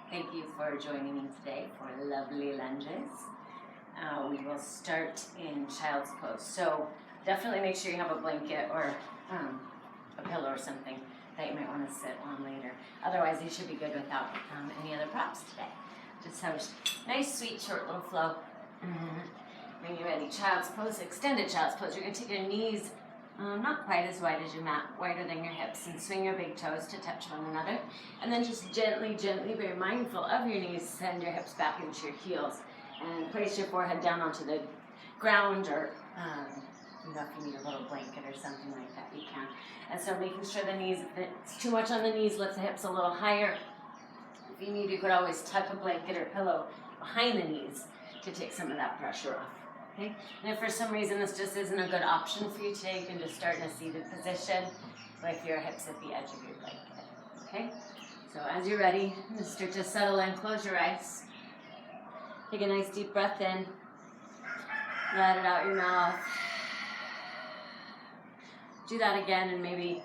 Thank you for joining me today for lovely lunges. We will start in child's pose. So definitely make sure you have a blanket or a pillow or something that you might want to sit on later. Otherwise, you should be good without any other props today. Just have a nice, sweet, short little flow. When you're ready, child's pose, extended child's pose. You're going to take your knees not quite as wide as your mat, wider than your hips, and swing your big toes to touch one another. And then just gently, very mindful of your knees, send your hips back into your heels. And place your forehead down onto the ground, or if you need a little blanket or something like that, you can. And so making sure the knees, if it's too much on the knees, lift the hips a little higher. If you need, you could always tuck a blanket or pillow behind the knees to take some of that pressure off. Okay? And if for some reason this just isn't a good option for you today, you can just start in a seated position with your hips at the edge of your blanket. Okay? So as you're ready, just start to settle in, close your eyes. Take a nice deep breath in. Let it out your mouth. Do that again and maybe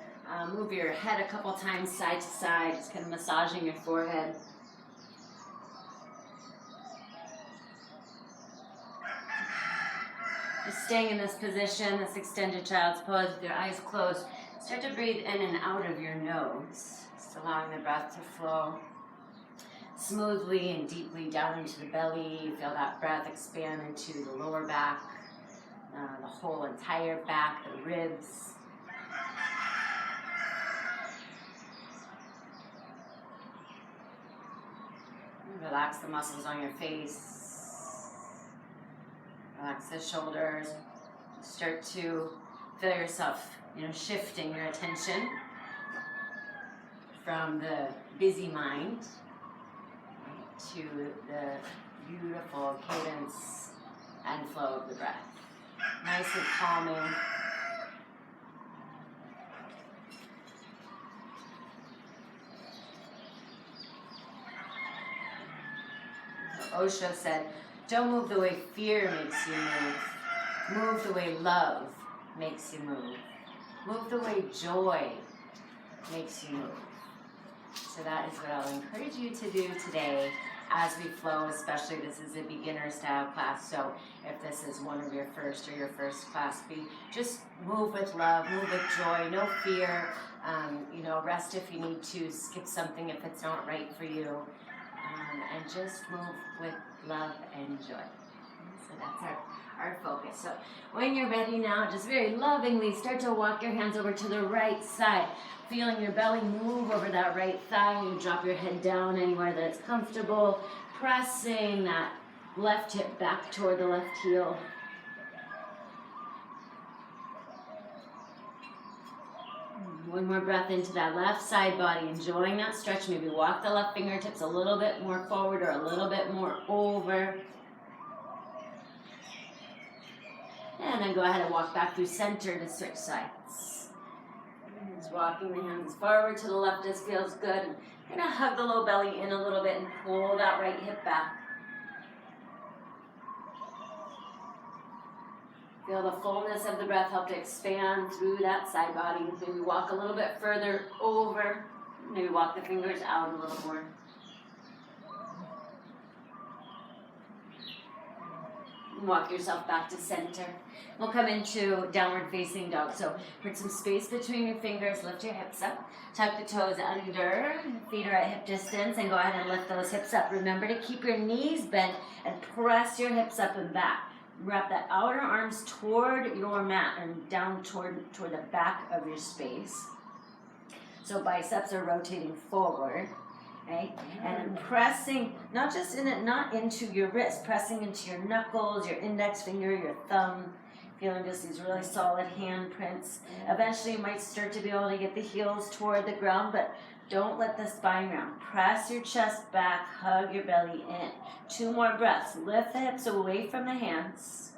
move your head a couple times side to side, just kind of massaging your forehead. Just staying in this position, this extended child's pose with your eyes closed. Start to breathe in and out of your nose, just allowing the breath to flow smoothly and deeply down into the belly. Feel that breath expand into the lower back, the whole entire back, the ribs. Relax the muscles on your face. Relax the shoulders. Start to feel yourself, shifting your attention from the busy mind to the beautiful cadence and flow of the breath. Nice and calming. Osho said, don't move the way fear makes you move. Move the way love makes you move. Move the way joy makes you move. So that is what I'll encourage you to do today as we flow, especially this is a beginner style class. So if this is one of your first or your first class, just move with love, move with joy, no fear. Rest if you need to, skip something if it's not right for you. And just move with love and joy. So that's our focus. So when you're ready now, just very lovingly start to walk your hands over to the right side, feeling your belly move over that right thigh. You drop your head down anywhere that's comfortable, pressing that left hip back toward the left heel. One more breath into that left side body, enjoying that stretch. Maybe walk the left fingertips a little bit more forward or a little bit more over. And then go ahead and walk back through center to switch sides. Just walking the hands forward to the left just feels good. And kind of hug the low belly in a little bit and pull that right hip back. Feel the fullness of the breath help to expand through that side body. Maybe walk a little bit further over. Maybe walk the fingers out a little more. Walk yourself back to center. We'll come into downward facing dog. So put some space between your fingers, lift your hips up, tuck the toes under, feet are at hip distance, and go ahead and lift those hips up. Remember to keep your knees bent and press your hips up and back. Wrap the outer arms toward your mat and down toward the back of your space. So biceps are rotating forward, right? And pressing, not into your wrist, pressing into your knuckles, your index finger, your thumb, feeling just these really solid hand prints. Eventually you might start to be able to get the heels toward the ground, but don't let the spine round. Press your chest back, hug your belly in. 2 more breaths. Lift the hips away from the hands.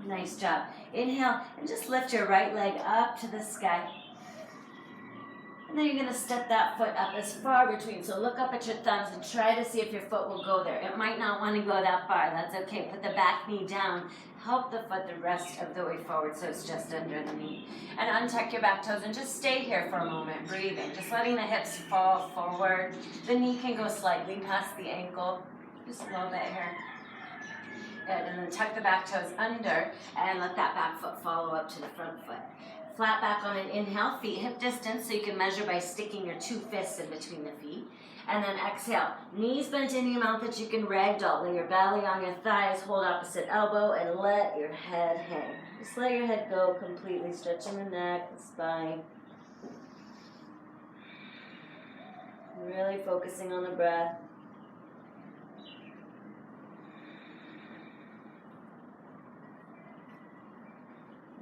Nice job. Inhale and just lift your right leg up to the sky. And then you're going to step that foot up as far between. So look up at your thumbs and try to see if your foot will go there. It might not want to go that far. That's okay. Put the back knee down. Help the foot the rest of the way forward so it's just under the knee. And untuck your back toes and just stay here for a moment, breathing. Just letting the hips fall forward. The knee can go slightly past the ankle. Just a little bit here. Good. And then tuck the back toes under and let that back foot follow up to the front foot. Flat back on an inhale, feet hip distance, so you can measure by sticking your two fists in between the feet. And then exhale, knees bent in the amount that you can ragdoll. Lay your belly on your thighs, hold opposite elbow, and let your head hang. Just let your head go completely, stretching the neck, the spine. Really focusing on the breath.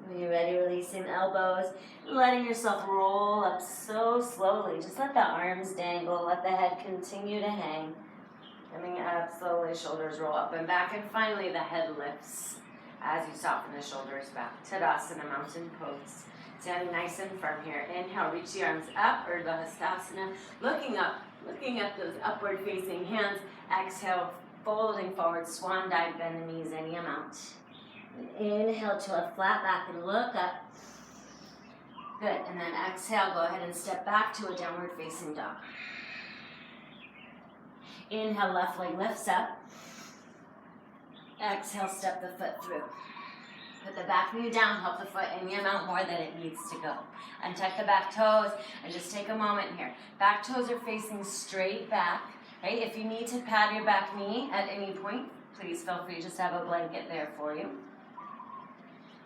When you're ready, releasing elbows, letting yourself roll up so slowly. Just let the arms dangle, let the head continue to hang. Coming up slowly, shoulders roll up and back, and finally the head lifts as you soften the shoulders back. Tadasana, mountain pose. Standing nice and firm here. Inhale, reach the arms up, Urdhva Hastasana. Looking up, looking at those upward facing hands. Exhale, folding forward, swan dive, bend the knees any amount. Inhale to a flat back and look up. Good. And then exhale, go ahead and step back to a downward facing dog. Inhale, left leg lifts up. Exhale, step the foot through. Put the back knee down, help the foot any amount more that it needs to go. Untuck the back toes and just take a moment here. Back toes are facing straight back. Right? If you need to pad your back knee at any point, please feel free just to have a blanket there for you.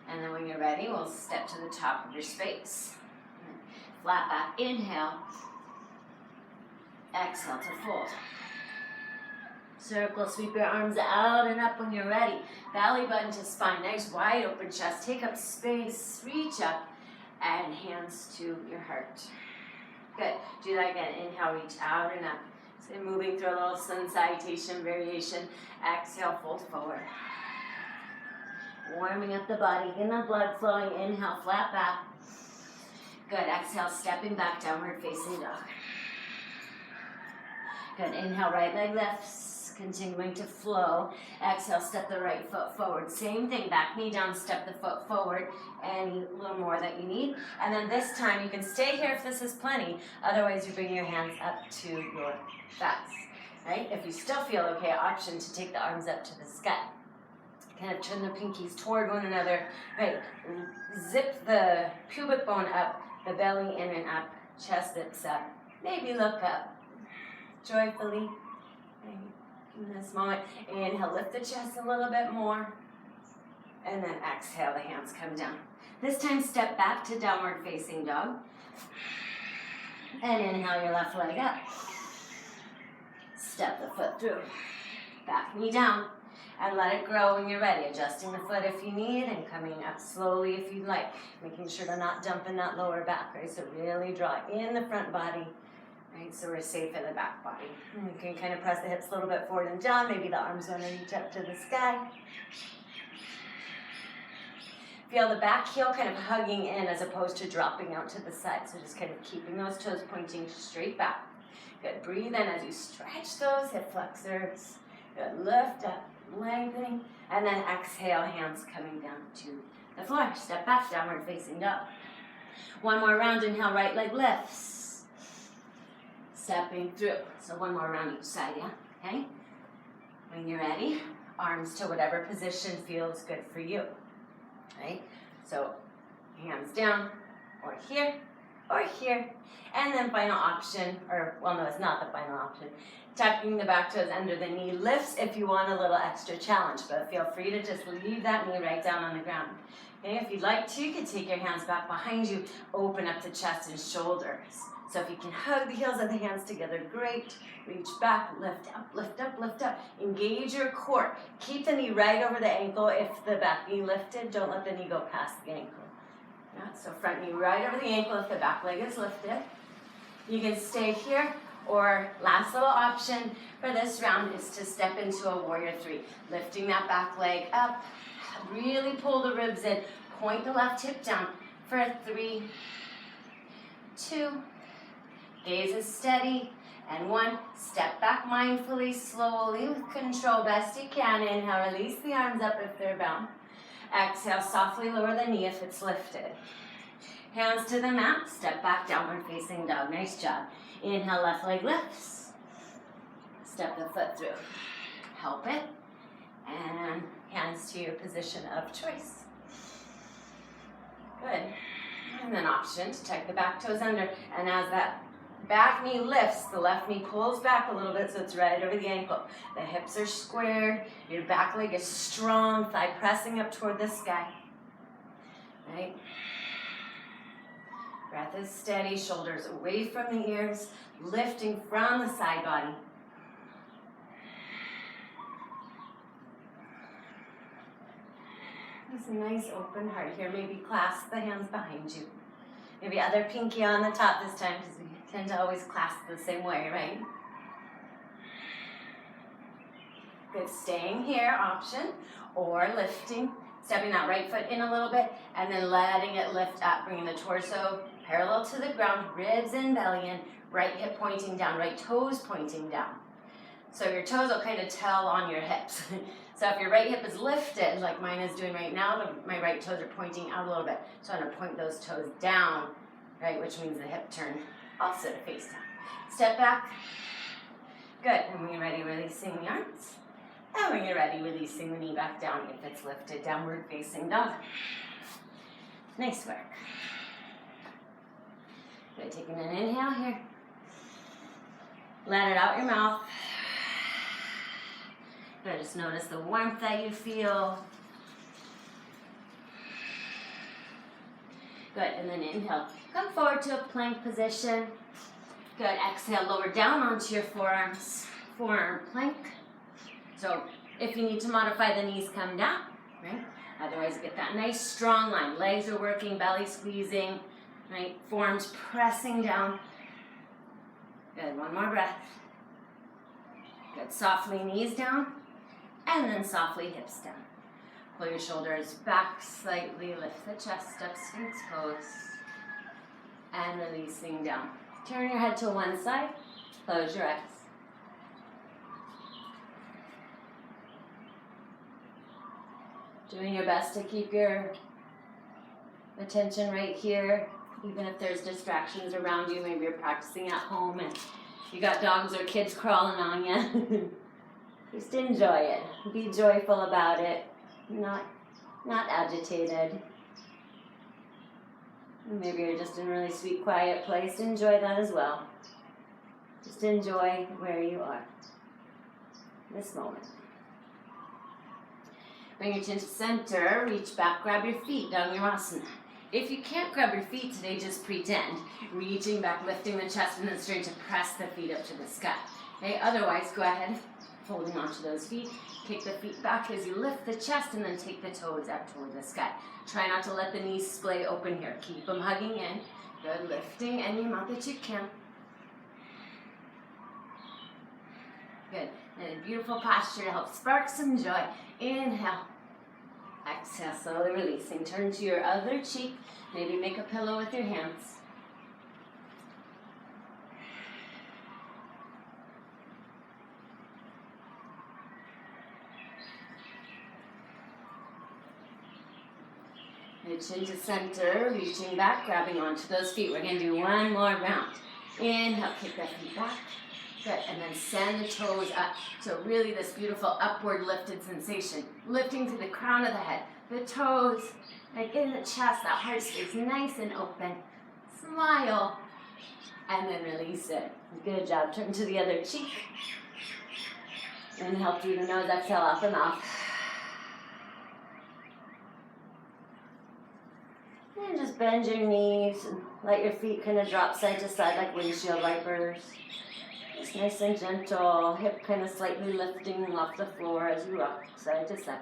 And then when you're ready, we'll step to the top of your space. Flat back, inhale. Exhale to fold. Circle, sweep your arms out and up when you're ready. Belly button to spine, nice wide open chest. Take up space, reach up, and hands to your heart. Good, do that again. Inhale, reach out and up. So moving through a little sun salutation variation. Exhale, fold forward. Warming up the body, getting the blood flowing. Inhale, flat back. Good, exhale, stepping back, downward facing dog. Good, inhale, right leg lifts, continuing to flow. Exhale, step the right foot forward. Same thing, back knee down, step the foot forward, and a little more that you need. And then this time, you can stay here if this is plenty. Otherwise, you bring your hands up to your thighs, right? If you still feel okay, option to take the arms up to the sky. Kind of turn the pinkies toward one another. Right, zip the pubic bone up, the belly in and up, chest zips up. Maybe look up joyfully. Right. In this moment, inhale, lift the chest a little bit more. And then exhale, the hands come down. This time, step back to downward facing dog. And inhale your left leg up. Step the foot through. Back knee down. And let it grow when you're ready. Adjusting the foot if you need and coming up slowly if you'd like. Making sure to not dump in that lower back, right? So really draw in the front body, right? So we're safe in the back body. And you can kind of press the hips a little bit forward and down. Maybe the arms want to reach up to the sky. Feel the back heel kind of hugging in as opposed to dropping out to the side. So just kind of keeping those toes pointing straight back. Good. Breathe in as you stretch those hip flexors. Good. Lift up. Lengthening, and then exhale, hands coming down to the floor. Step back, downward facing dog. One more round, inhale, right leg lifts. Stepping through. So one more round each side, yeah? Okay? When you're ready, arms to whatever position feels good for you. Right? So hands down, or here, or here. And then final option, or well, no, it's not the final option. Tucking the back toes under the knee lifts if you want a little extra challenge, but feel free to just leave that knee right down on the ground. Okay, if you'd like to, you can take your hands back behind you, open up the chest and shoulders. So if you can hug the heels of the hands together, great. Reach back, lift up, lift up, lift up. Engage your core. Keep the knee right over the ankle. If the back knee lifted, don't let the knee go past the ankle. Yeah, so front knee right over the ankle if the back leg is lifted. You can stay here. Or last little option for this round is to step into a warrior three. Lifting that back leg up, really pull the ribs in, point the left hip down for a 3, 2, Gaze is steady. And 1, step back mindfully, slowly, with control, best you can. Inhale, release the arms up if they're bound. Exhale, softly lower the knee if it's lifted. Hands to the mat, step back, downward facing dog. Nice job. Inhale, left leg lifts. Step the foot through. Help it. And hands to your position of choice. Good. And then option to tuck the back toes under. And as that back knee lifts, the left knee pulls back a little bit so it's right over the ankle. The hips are squared, your back leg is strong, thigh pressing up toward the sky. Right? Breath is steady, shoulders away from the ears, lifting from the side body. There's a nice open heart here. Maybe clasp the hands behind you. Maybe other pinky on the top this time because we tend to always clasp the same way, right? Good, staying here, option, or lifting, stepping that right foot in a little bit, and then letting it lift up, bringing the torso parallel to the ground, ribs and belly in, right hip pointing down, right toes pointing down. So your toes will kind of tell on your hips. So if your right hip is lifted, like mine is doing right now, my right toes are pointing out a little bit. So I'm going to point those toes down, right, which means the hip turn also to face down. Step back. Good. And when you're ready, releasing the arms. And when you're ready, releasing the knee back down if it's lifted, downward facing dog. Nice work. Good. Taking an inhale here. Let it out your mouth. Good. Just notice the warmth that you feel. Good. And then inhale. Come forward to a plank position. Good. Exhale. Lower down onto your forearms. Forearm plank. So if you need to modify the knees, come down. Right? Otherwise, get that nice strong line. Legs are working, belly squeezing. Right? Forearms pressing down. Good. One more breath. Good. Softly knees down. And then softly hips down. Pull your shoulders back slightly. Lift the chest up, Sphinx pose. And releasing down. Turn your head to one side. Close your eyes. Doing your best to keep your attention right here. Even if there's distractions around you. Maybe you're practicing at home and you got dogs or kids crawling on you. Just enjoy it. Be joyful about it. Not agitated. Maybe you're just in a really sweet, quiet place. Enjoy that as well. Just enjoy where you are. This moment. Bring your chin to center. Reach back. Grab your feet. Dhanurasana. If you can't grab your feet today, just pretend. Reaching back, lifting the chest, and then starting to press the feet up to the sky. Okay? Otherwise, go ahead. Holding onto those feet. Kick the feet back as you lift the chest and then take the toes up toward the sky. Try not to let the knees splay open here. Keep them hugging in. Good. Lifting any amount that you can. Good. And a beautiful posture to help spark some joy. Inhale. Exhale. Slowly releasing. Turn to your other cheek. Maybe make a pillow with your hands. Chin to center, reaching back, grabbing onto those feet. We're going to do one more round. Inhale, kick the feet back. Good, and then send the toes up. So really this beautiful upward lifted sensation. Lifting to the crown of the head. The toes, like in the chest, that heart stays nice and open. Smile, and then release it. Good job. Turn to the other cheek. Inhale through the nose, exhale out the mouth. And just bend your knees and let your feet kind of drop side to side like windshield wipers. Just nice and gentle, hip kind of slightly lifting off the floor as you rock side to side.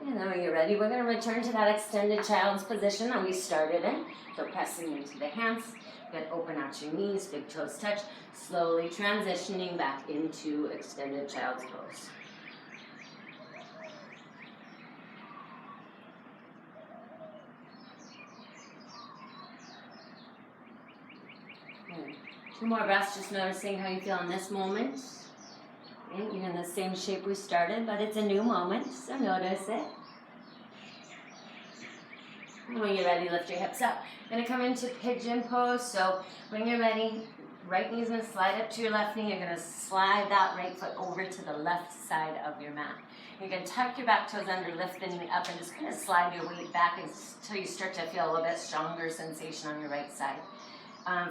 And then when you're ready, we're going to return to that extended child's position that we started in. So pressing into the hands, good, open out your knees, big toes touch, slowly transitioning back into extended child's pose. 2 more breaths, just noticing how you feel in this moment. Okay, you're in the same shape we started, but it's a new moment, so notice it. When you're ready, lift your hips up. You're gonna come into pigeon pose, so when you're ready, right knee's gonna slide up to your left knee. You're gonna slide that right foot over to the left side of your mat. You're gonna tuck your back toes under, lift the knee up, and just kind of slide your weight back until you start to feel a little bit stronger sensation on your right side.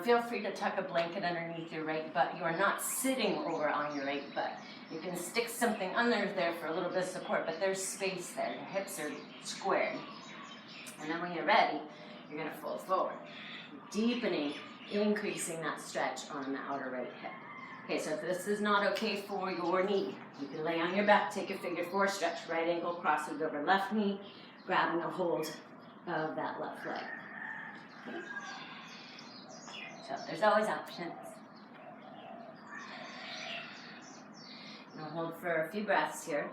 Feel free to tuck a blanket underneath your right butt. You are not sitting over on your right butt. You can stick something under there for a little bit of support, but there's space there. Your hips are squared. And then when you're ready, you're gonna fold forward, deepening, increasing that stretch on the outer right hip. Okay, so if this is not okay for your knee, you can lay on your back, take a figure 4 stretch, right ankle crosses over left knee, grabbing a hold of that left leg. Okay. So there's always options. Now hold for a few breaths here.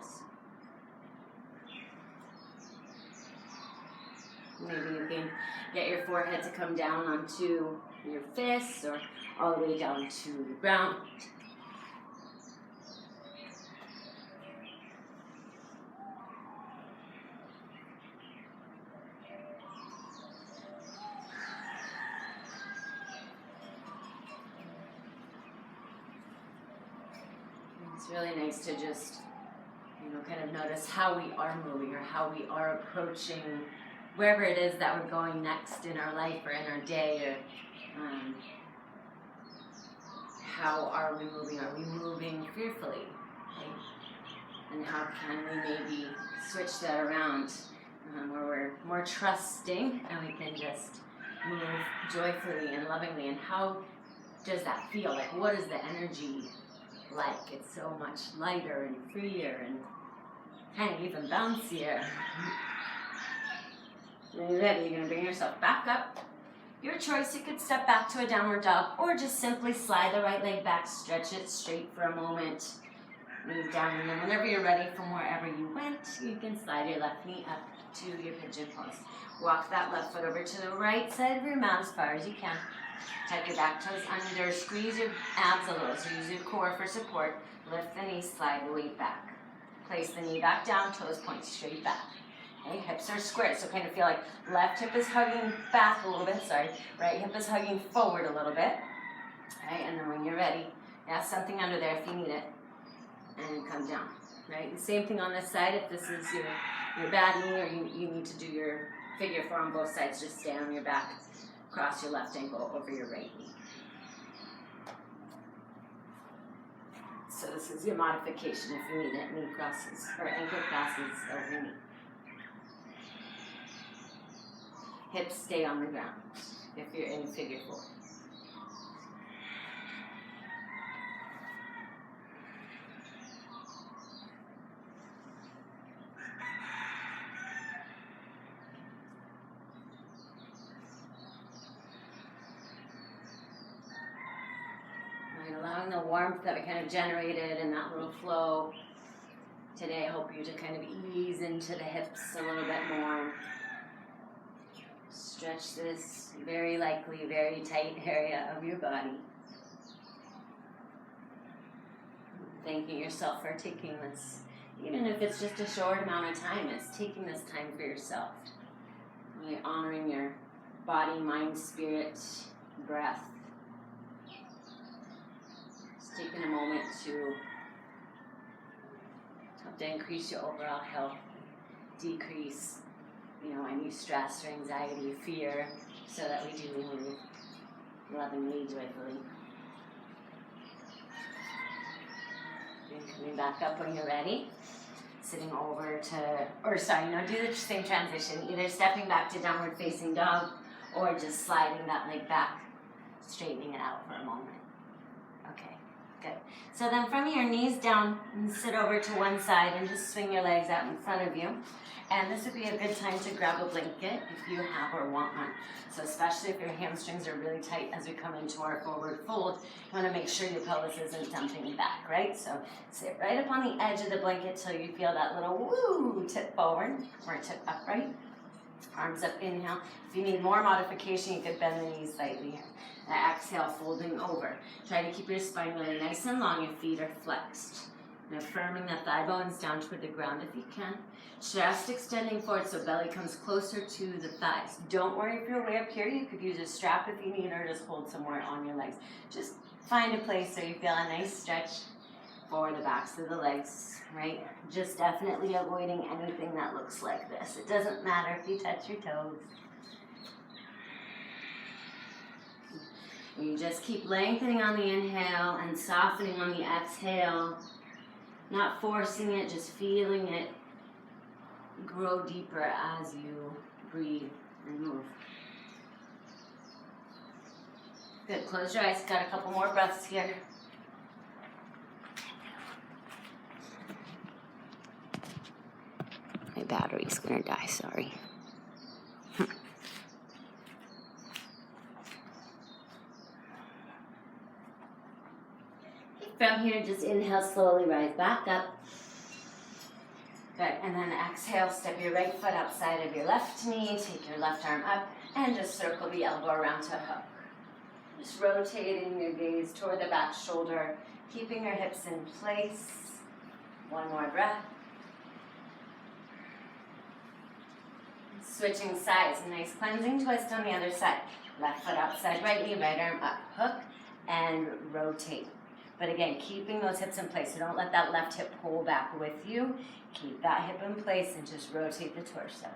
Maybe you can get your forehead to come down onto your fists or all the way down to the ground. It's really nice to just, kind of notice how we are moving or how we are approaching wherever it is that we're going next in our life or in our day, or how are we moving? Are we moving fearfully? Right? And how can we maybe switch that around where we're more trusting and we can just move joyfully and lovingly? And how does that feel? Like, what is the energy like? It's so much lighter and freer and kind of even bouncier. When you're ready, you're going to bring yourself back up. Your choice, you could step back to a downward dog or just simply slide the right leg back, stretch it straight for a moment, move down, and then whenever you're ready from wherever you went, you can slide your left knee up to your pigeon pose. Walk that left foot over to the right side of your mat as far as you can. Tuck your back toes under, squeeze your abs a little, so use your core for support. Lift the knee, slide the weight back. Place the knee back down, toes point straight back. Okay, hips are squared, so kind of feel like left hip is hugging back a little bit, right hip is hugging forward a little bit. Okay, and then when you're ready, add something under there if you need it, and come down. Right, the same thing on this side. If this is your bad knee or you need to do your figure 4 on both sides, just stay on your back, cross your left ankle over your right knee. So this is your modification if you need it, knee crosses, or ankle crosses over knee. Hips stay on the ground if you're in figure 4. Right, allowing the warmth that we kind of generated in that little flow today, I hope you to kind of ease into the hips a little bit more. Stretch this very likely, very tight area of your body. Thanking yourself for taking this, even if it's just a short amount of time, it's taking this time for yourself. Really honoring your body, mind, spirit, breath. Just taking a moment to help to increase your overall health, decrease any stress or anxiety, fear, so that we do move lovingly, joyfully. And coming back up when you're ready, sitting over to, do the same transition, either stepping back to downward facing dog or just sliding that leg back, straightening it out for a moment. Okay, good. So then from your knees down, sit over to one side and just swing your legs out in front of you. And this would be a good time to grab a blanket if you have or want one. So especially if your hamstrings are really tight as we come into our forward fold, you want to make sure your pelvis isn't dumping back, right? So sit right up on the edge of the blanket till you feel that little woo tip forward or tip upright. Arms up, inhale. If you need more modification, you could bend the knees slightly. Exhale, folding over. Try to keep your spine really nice and long. Your feet are flexed. And affirming the thigh bones down toward the ground if you can. Chest extending forward so belly comes closer to the thighs. Don't worry if you're way up here. You could use a strap if you need, or just hold somewhere on your legs. Just find a place so you feel a nice stretch for the backs of the legs, right? Just definitely avoiding anything that looks like this. It doesn't matter if you touch your toes. You just keep lengthening on the inhale and softening on the exhale. Not forcing it, just feeling it grow deeper as you breathe and move. Good, close your eyes. Got a couple more breaths here. My battery's gonna die, sorry. From here, just inhale, slowly rise back up. Good, and then exhale, step your right foot outside of your left knee, take your left arm up, and just circle the elbow around to hook. Just rotating your gaze toward the back shoulder, keeping your hips in place. One more breath. Switching sides, nice cleansing twist on the other side. Left foot outside, right knee, right arm up, hook, and rotate. But again, keeping those hips in place, so don't let that left hip pull back with you. Keep that hip in place and just rotate the torso.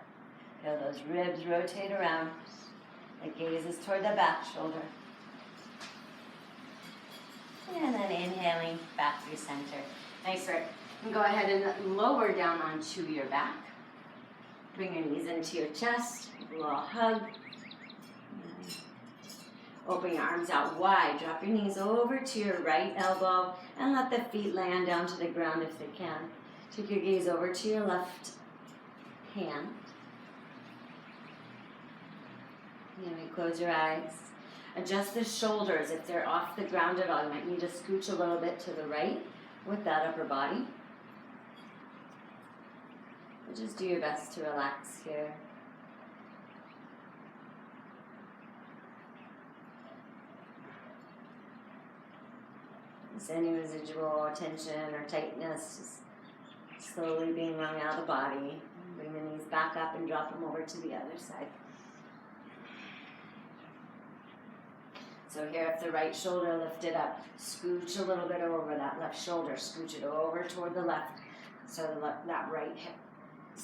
Feel those ribs rotate around. The gaze is toward the back shoulder. And then inhaling back through center. Nice work. And go ahead and lower down onto your back. Bring your knees into your chest. A little hug. Open your arms out wide. Drop your knees over to your right elbow and let the feet land down to the ground if they can. Take your gaze over to your left hand. And close your eyes. Adjust the shoulders. If they're off the ground at all, you might need to scooch a little bit to the right with that upper body. But just do your best to relax here. Any residual tension or tightness just slowly being wrung out of the body. Bring the knees back up and drop them over to the other side. So here, if the right shoulder lifted up, scooch a little bit over that left shoulder. Scooch it over toward the left so that right hip,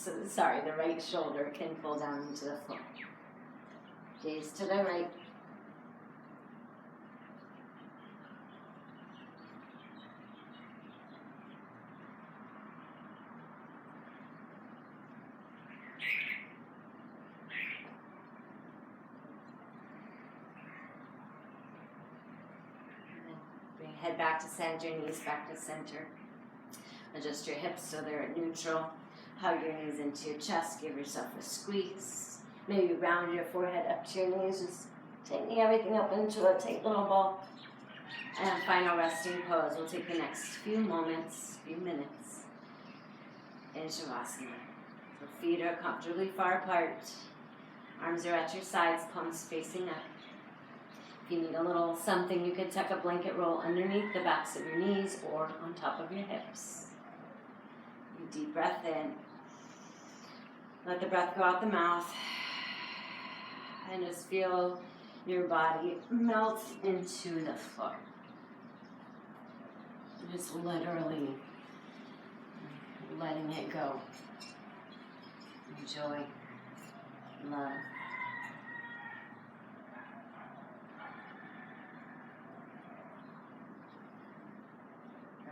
the right shoulder can pull down into the floor. Gaze to the right. Head back to center, knees back to center. Adjust your hips so they're at neutral. Hug your knees into your chest. Give yourself a squeeze. Maybe round your forehead up to your knees. Just taking everything up into a tight little ball. And final resting pose. We'll take the next few moments, few minutes in Shavasana. So feet are comfortably far apart. Arms are at your sides, palms facing up. If you need a little something, you could tuck a blanket roll underneath the backs of your knees or on top of your hips. Deep breath in. Let the breath go out the mouth. And just feel your body melt into the floor. Just literally letting it go. Enjoy. Love.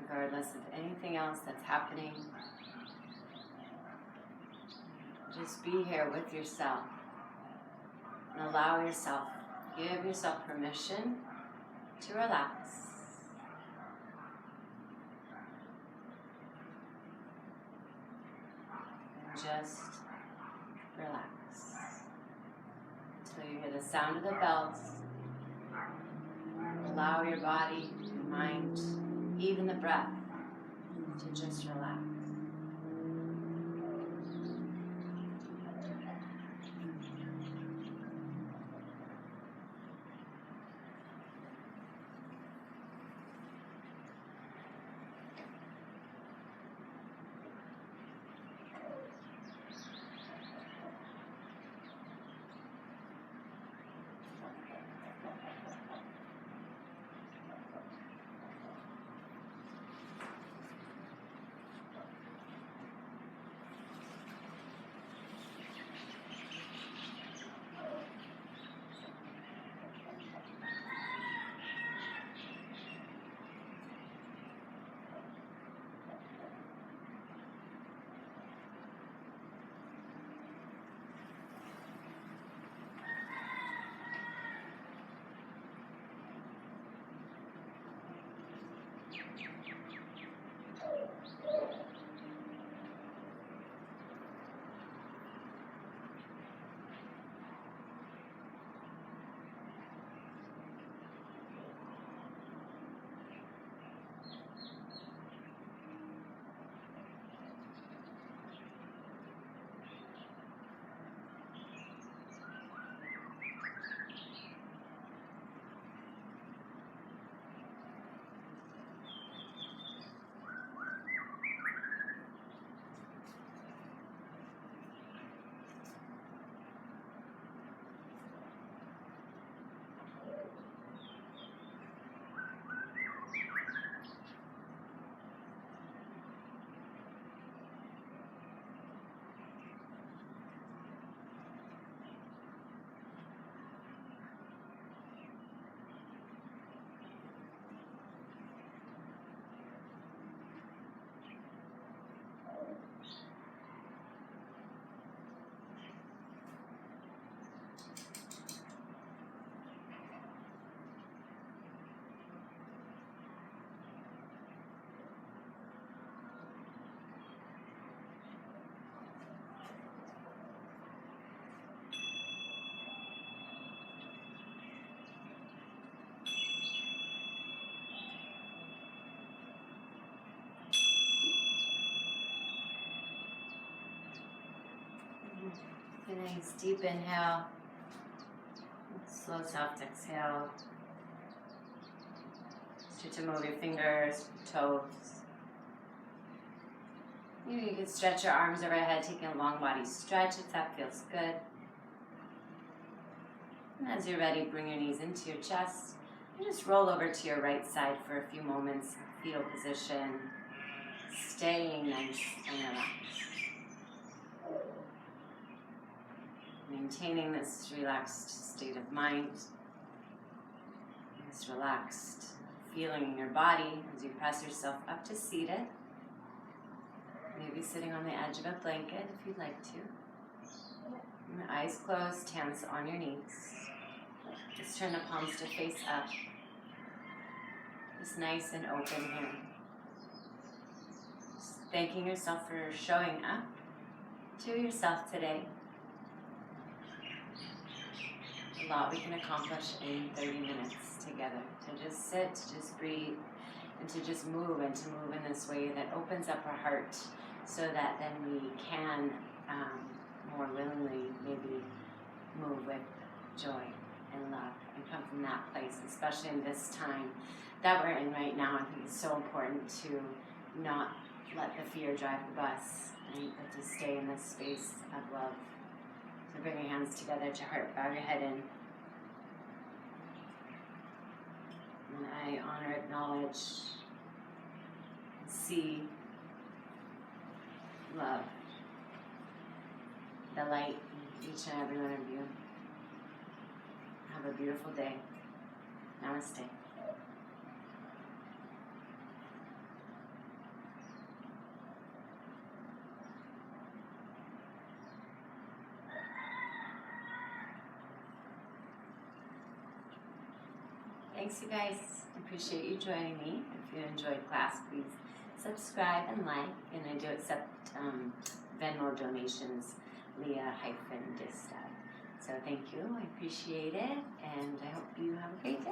Regardless of anything else that's happening, just be here with yourself and allow yourself, give yourself permission to relax. And just relax until you hear the sound of the bells. Allow your body, your mind, even the breath, to just relax. Take a nice deep inhale. Slow, soft exhale. Start to move your fingers, toes. Maybe you can stretch your arms overhead, taking a long body stretch if that feels good. And as you're ready, bring your knees into your chest and just roll over to your right side for a few moments. Fetal position, staying nice and relaxed. Maintaining this relaxed state of mind, this relaxed feeling in your body as you press yourself up to seated. Maybe sitting on the edge of a blanket if you'd like to. And eyes closed, hands on your knees. Just turn the palms to face up. Just nice and open here. Just thanking yourself for showing up to yourself today. A lot we can accomplish in 30 minutes together. To just sit, to just breathe, and to just move, and to move in this way that opens up our heart so that then we can more willingly maybe move with joy and love and come from that place, especially in this time that we're in right now. I think it's so important to not let the fear drive the bus, but to stay in this space of love. So bring your hands together to heart, bow your head in. And I honor, acknowledge, see, love, the light in each and every one of you. Have a beautiful day. Namaste. Thanks, you guys. Appreciate you joining me. If you enjoyed class, please subscribe and like. And I do accept Venmo donations, Leah-Distad. So thank you. I appreciate it. And I hope you have a great day.